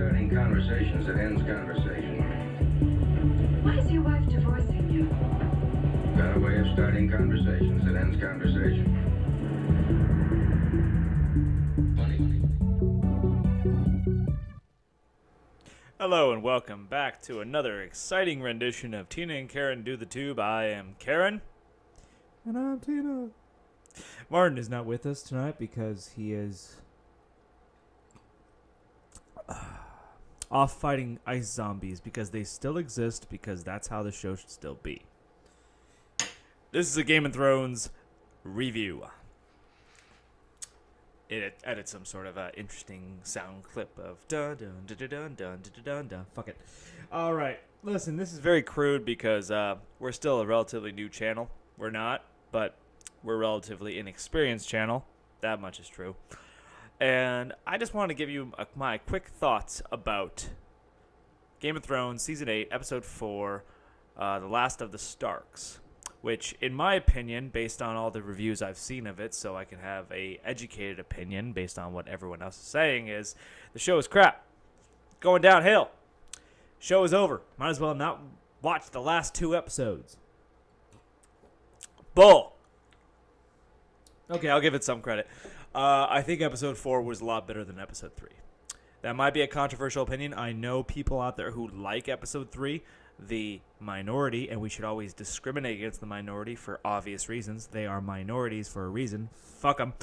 starting conversations that ends conversation. Why is your wife divorcing you? Got a way of starting conversations that ends conversation. Hello and welcome back to another exciting rendition of Tina and Karen Do the Tube. I am Karen. And I'm Tina. Martin is not with us tonight because he is off fighting ice zombies because they still exist, because that's how the show should still be. This is a Game of Thrones review. It edits some sort of interesting sound clip of dun dun dun dun dun dun dun dun dun. Fuck it. All right. Listen, this is very crude because we're still a relatively new channel. We're not, but we're a relatively inexperienced channel. That much is true. And I just want to give you my quick thoughts about Game of Thrones Season 8, Episode 4, The Last of the Starks, which, in my opinion, based on all the reviews I've seen of it, so I can have a educated opinion based on what everyone else is saying, is the show is crap. Going downhill. Show is over. Might as well not watch the last 2 episodes. Bull. Okay, I'll give it some credit. I think Episode 4 was a lot better than Episode 3. That might be a controversial opinion. I know people out there who like Episode 3, the minority, and we should always discriminate against the minority for obvious reasons. They are minorities for a reason. Fuck them.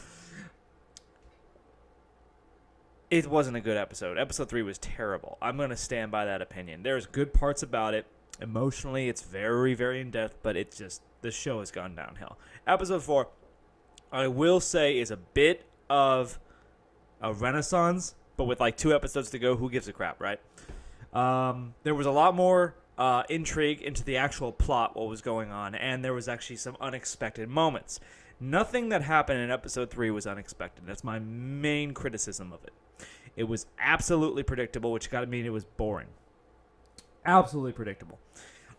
It wasn't a good episode. Episode 3 was terrible. I'm going to stand by that opinion. There's good parts about it. Emotionally, it's very, very in-depth, but it's just, the show has gone downhill. Episode 4, I will say, is a bit of a renaissance, but with like 2 episodes to go, who gives a crap, right? There was a lot more intrigue into the actual plot, what was going on, and there was actually some unexpected moments. Nothing that happened in Episode 3 was unexpected. That's my main criticism of it. It was absolutely predictable, which got to mean it was boring. Absolutely predictable.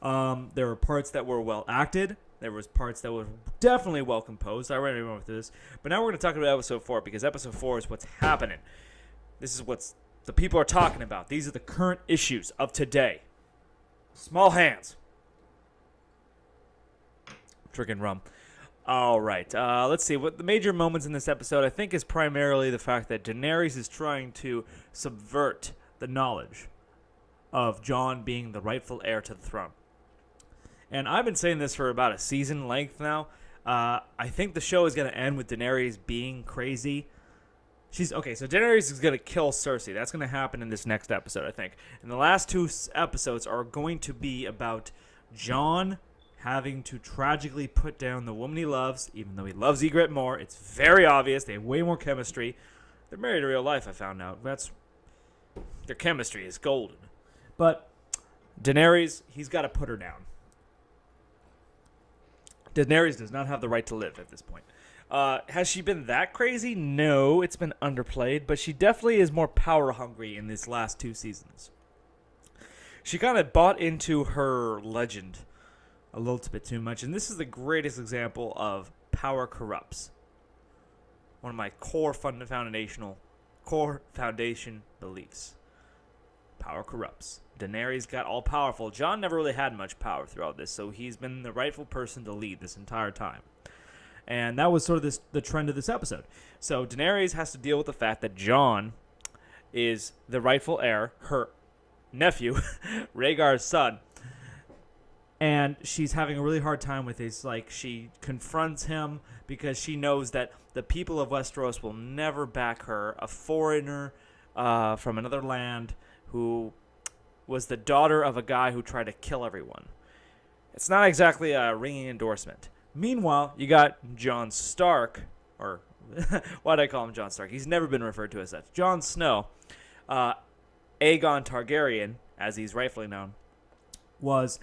There were parts that were well acted. There was parts that were definitely well composed. I already remember this. But now we're going to talk about Episode 4, because Episode 4 is what's happening. This is what the people are talking about. These are the current issues of today. Small hands. Drinking rum. All right. Let's see. What the major moments in this episode, I think, is primarily the fact that Daenerys is trying to subvert the knowledge of Jon being the rightful heir to the throne. And I've been saying this for about a season length now. I think the show is going to end with Daenerys being crazy. So Daenerys is going to kill Cersei. That's going to happen in this next episode, I think. And the last 2 episodes are going to be about Jon having to tragically put down the woman he loves, even though he loves Ygritte more. It's very obvious. They have way more chemistry. They're married in real life, I found out. Their chemistry is golden. But Daenerys, he's got to put her down. Daenerys does not have the right to live at this point. Has she been that crazy? No, it's been underplayed, but she definitely is more power hungry in these last 2 seasons. She kind of bought into her legend a little bit too much, and this is the greatest example of power corrupts. One of my core foundation beliefs. Power corrupts. Daenerys got all powerful. Jon never really had much power throughout this, so he's been the rightful person to lead this entire time. And that was sort of the trend of this episode. So Daenerys has to deal with the fact that Jon is the rightful heir, her nephew, Rhaegar's son. And she's having a really hard time with this. Like, she confronts him because she knows that the people of Westeros will never back her, a foreigner from another land who was the daughter of a guy who tried to kill everyone. It's not exactly a ringing endorsement. Meanwhile, you got Jon Stark, or why do I call him Jon Stark? He's never been referred to as such. Jon Snow, Aegon Targaryen, as he's rightfully known, was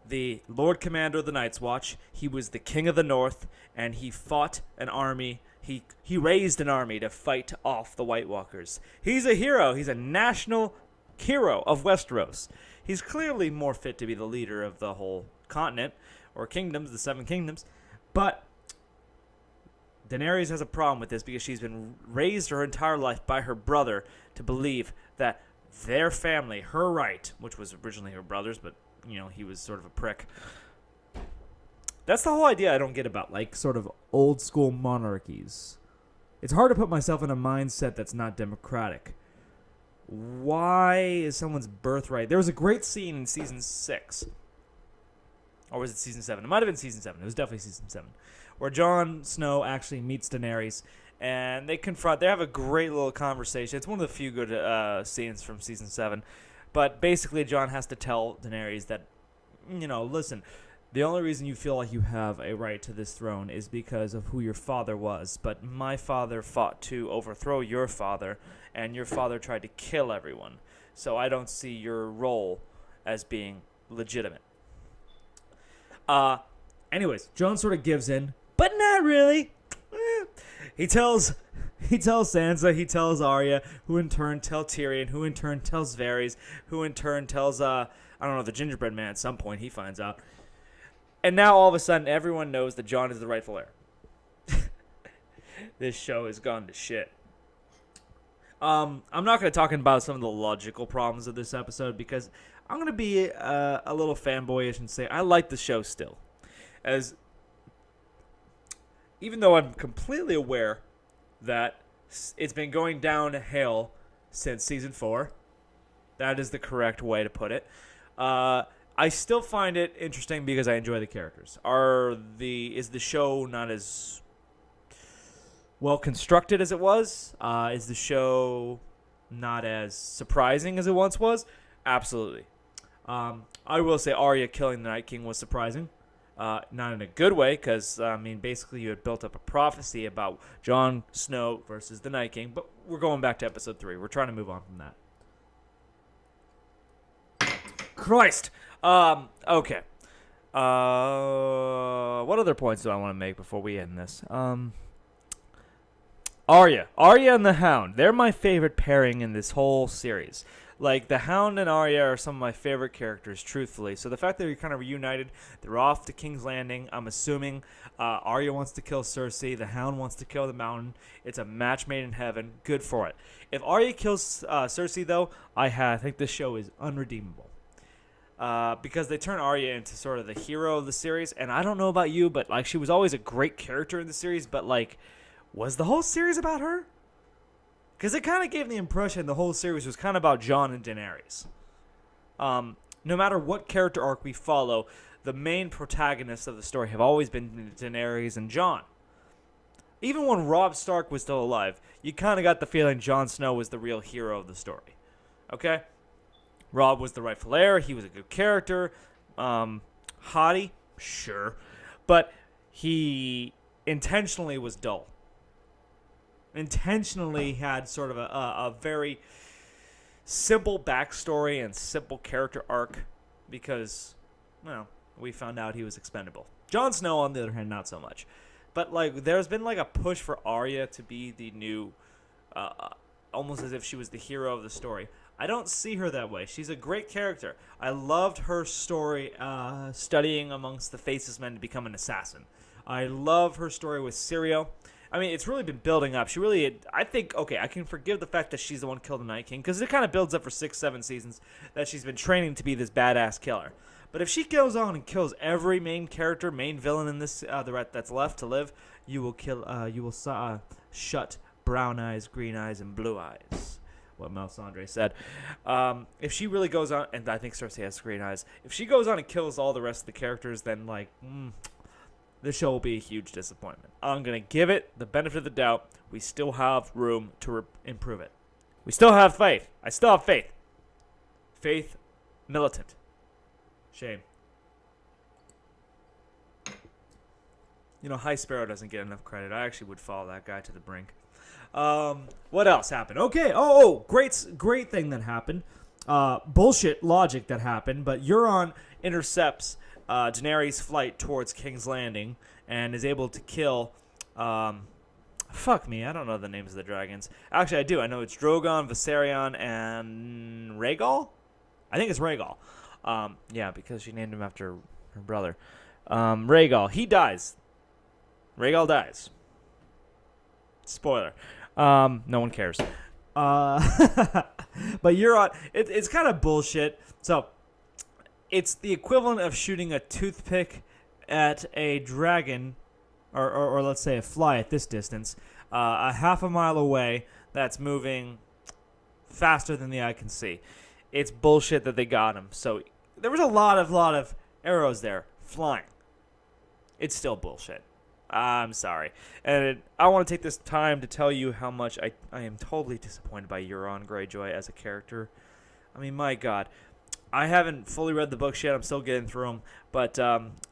the Lord Commander of the Night's Watch. He was the King of the North, and he fought an army. He raised an army to fight off the White Walkers. He's a hero. He's a national hero of Westeros. He's clearly more fit to be the leader of the whole continent, or kingdoms, the 7 kingdoms. But Daenerys has a problem with this because she's been raised her entire life by her brother to believe that their family her right, which was originally her brother's, but he was sort of a prick. That's the whole idea I don't get about like sort of old school monarchies. It's hard to put myself in a mindset that's not democratic. Why is someone's birthright? There was a great scene in season 6. Or was it season 7? It might have been season 7. It was definitely season 7. Where Jon Snow actually meets Daenerys. And they have a great little conversation. It's one of the few good scenes from season 7. But basically, Jon has to tell Daenerys that, listen, the only reason you feel like you have a right to this throne is because of who your father was. But my father fought to overthrow your father, and your father tried to kill everyone. So I don't see your role as being legitimate. Anyways, Jon sort of gives in, but not really. He tells Sansa, he tells Arya, who in turn tells Tyrion, who in turn tells Varys, who in turn tells, the gingerbread man at some point, he finds out. And now all of a sudden, everyone knows that Jon is the rightful heir. This show has gone to shit. I'm not going to talk about some of the logical problems of this episode because I'm going to be a little fanboyish and say I like the show still. Even though I'm completely aware that it's been going downhill since season 4. That is the correct way to put it. I still find it interesting because I enjoy the characters. Is the show not as well constructed as it was? Is the show not as surprising as it once was? Absolutely. I will say Arya killing the Night King was surprising. Not in a good way, because, basically you had built up a prophecy about Jon Snow versus the Night King, but we're going back to episode 3. We're trying to move on from that. Christ! Okay. What other points do I want to make before we end this? Arya and the Hound. They're my favorite pairing in this whole series. Like, the Hound and Arya are some of my favorite characters, truthfully. So the fact that they're kind of reunited, they're off to King's Landing. I'm assuming Arya wants to kill Cersei. The Hound wants to kill the Mountain. It's a match made in heaven. Good for it. If Arya kills Cersei, though, I think this show is unredeemable. Because they turn Arya into sort of the hero of the series. And I don't know about you, but, like, she was always a great character in the series. But, like, was the whole series about her? Because it kind of gave the impression the whole series was kind of about Jon and Daenerys. No matter what character arc we follow, the main protagonists of the story have always been Daenerys and Jon. Even when Robb Stark was still alive, you kind of got the feeling Jon Snow was the real hero of the story. Okay? Robb was the rightful heir. He was a good character. Hottie? Sure. But he intentionally was dull. Intentionally had sort of a very simple backstory and simple character arc because, well, we found out he was expendable. Jon Snow, on the other hand, not so much. But, like, there's been, like, a push for Arya to be the new, almost as if she was the hero of the story. I don't see her that way. She's a great character. I loved her story studying amongst the Faceless Men to become an assassin. I love her story with Syrio. I mean, it's really been building up. I think, okay, I can forgive the fact that she's the one who killed the Night King, because it kind of builds up for 6-7 seasons that she's been training to be this badass killer. But if she goes on and kills every main character, main villain in this that's left to live, you will shut brown eyes, green eyes, and blue eyes. What Melisandre said. If she really goes on, and I think Cersei has green eyes, if she goes on and kills all the rest of the characters, then, like, this show will be a huge disappointment. I'm going to give it the benefit of the doubt. We still have room to improve it. We still have faith. I still have faith. Faith militant. Shame. High Sparrow doesn't get enough credit. I actually would follow that guy to the brink. What else happened? Okay. Great thing that happened. Bullshit logic that happened, but Euron intercepts Daenerys' flight towards King's Landing and is able to kill fuck me, I don't know the names of the dragons. Actually, I do. I know it's Drogon, Viserion, and Rhaegal? I think it's Rhaegal. Yeah, because she named him after her brother. Rhaegal. He dies. Rhaegal dies. Spoiler. No one cares. But Euron, it's kind of bullshit. So it's the equivalent of shooting a toothpick at a dragon, or let's say a fly at this distance, a half a mile away that's moving faster than the eye can see. It's bullshit that they got him. So there was a lot of arrows there flying. It's still bullshit. I'm sorry. And I want to take this time to tell you how much I am totally disappointed by Euron Greyjoy as a character. I mean, my God. I haven't fully read the books yet. I'm still getting through them. But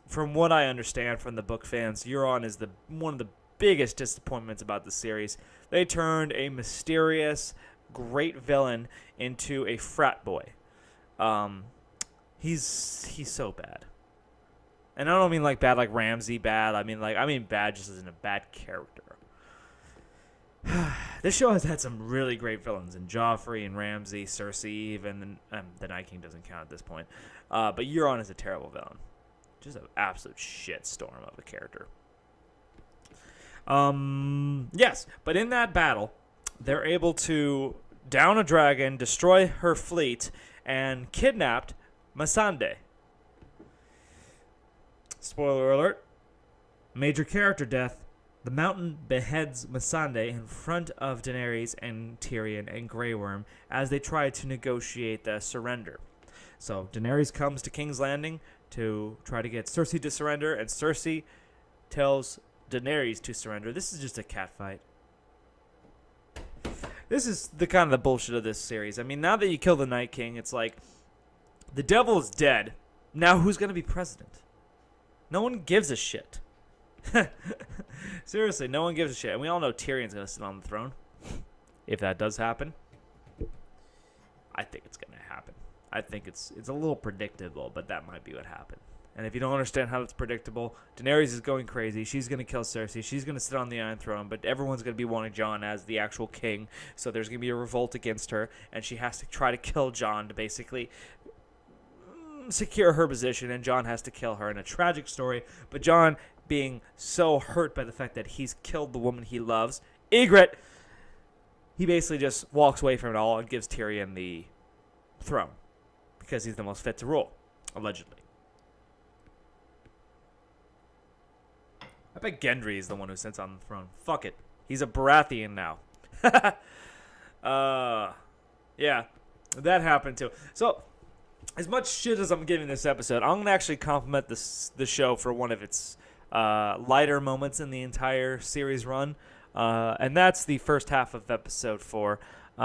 from what I understand from the book fans, Euron is one of the biggest disappointments about the series. They turned a mysterious, great villain into a frat boy. He's so bad. And I don't mean like bad like Ramsay bad. I mean bad just as in a bad character. This show has had some really great villains in Joffrey and Ramsay, Cersei, even the Night King doesn't count at this point. But Euron is a terrible villain. Just an absolute shitstorm of a character. Yes, but in that battle, they're able to down a dragon, destroy her fleet, and kidnapped Missandei. Spoiler alert. Major character death. The Mountain beheads Missandei in front of Daenerys and Tyrion and Grey Worm as they try to negotiate the surrender. So Daenerys comes to King's Landing to try to get Cersei to surrender, and Cersei tells Daenerys to surrender. This is just a catfight. This is the kind of the bullshit of this series. I mean, now that you kill the Night King, it's like the devil is dead. Now who's going to be president? No one gives a shit. Seriously, no one gives a shit. And we all know Tyrion's going to sit on the throne. If that does happen, I think it's going to happen. I think it's a little predictable, but that might be what happened. And if you don't understand how it's predictable, Daenerys is going crazy. She's going to kill Cersei. She's going to sit on the Iron Throne, but everyone's going to be wanting Jon as the actual king. So there's going to be a revolt against her, and she has to try to kill Jon to basically secure her position, and Jon has to kill her in a tragic story. But Jon, being so hurt by the fact that he's killed the woman he loves, Ygritte, he basically just walks away from it all and gives Tyrion the throne because he's the most fit to rule, allegedly. I bet Gendry is the one who sits on the throne. Fuck it. He's a Baratheon now. Yeah, that happened too. So, as much shit as I'm giving this episode, I'm going to actually compliment the show for one of its lighter moments in the entire series run. And that's the first half of episode 4. A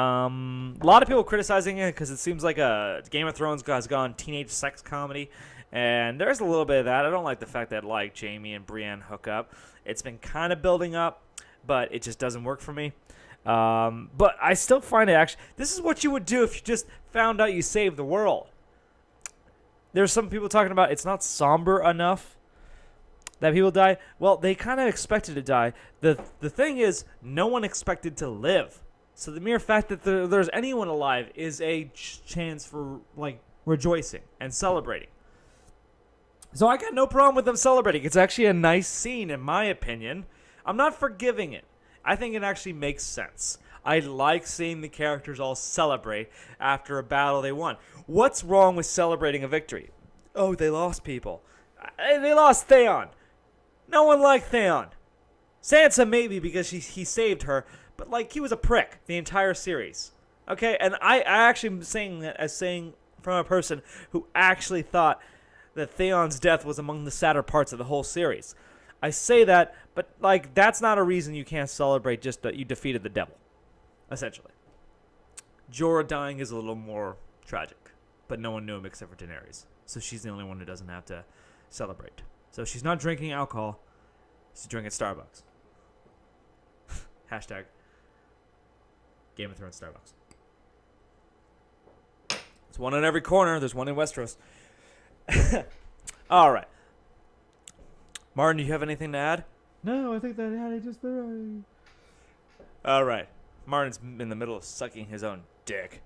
lot of people criticizing it because it seems like a Game of Thrones has gone teenage sex comedy. And there's a little bit of that. I don't like the fact that like Jaime and Brienne hook up. It's been kind of building up, but it just doesn't work for me. But I still find it actually, this is what you would do if you just found out you saved the world. There's some people talking about it's not somber enough that people die. Well, they kind of expected to die. The thing is, no one expected to live. So the mere fact that there's anyone alive is a chance for like rejoicing and celebrating. So I got no problem with them celebrating. It's actually a nice scene, in my opinion. I'm not forgiving it. I think it actually makes sense. I like seeing the characters all celebrate after a battle they won. What's wrong with celebrating a victory? Oh, they lost people. They lost Theon. No one liked Theon. Sansa maybe because he saved her, but like he was a prick the entire series. Okay, and I actually am saying that as saying from a person who actually thought that Theon's death was among the sadder parts of the whole series. I say that, but like that's not a reason you can't celebrate just that you defeated the devil, essentially. Jorah dying is a little more tragic, but no one knew him except for Daenerys, so she's the only one who doesn't have to celebrate. So she's not drinking alcohol, she's drinking Starbucks. Hashtag Game of Thrones Starbucks. There's one on every corner. There's one in Westeros. All right. Martin, do you have anything to add? No, I think that had it just right. All right. Martin's in the middle of sucking his own dick.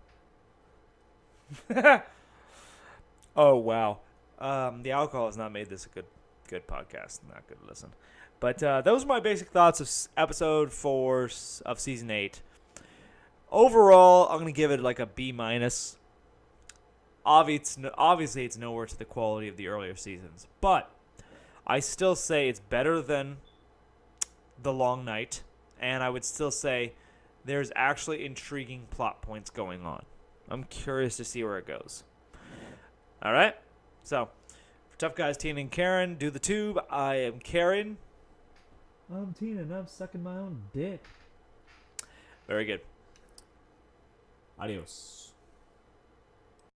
Oh, wow. The alcohol has not made this a good podcast. Not good to listen. But those are my basic thoughts of episode 4 of season 8. Overall, I'm gonna give it like a B minus. Obviously, it's nowhere to the quality of the earlier seasons, but I still say it's better than The Long Night, and I would still say there's actually intriguing plot points going on. I'm curious to see where it goes. All right, so for Tough Guys, Tina and Karen, do the tube. I am Karen. I'm Tina and I'm sucking my own dick. Very good. Adios.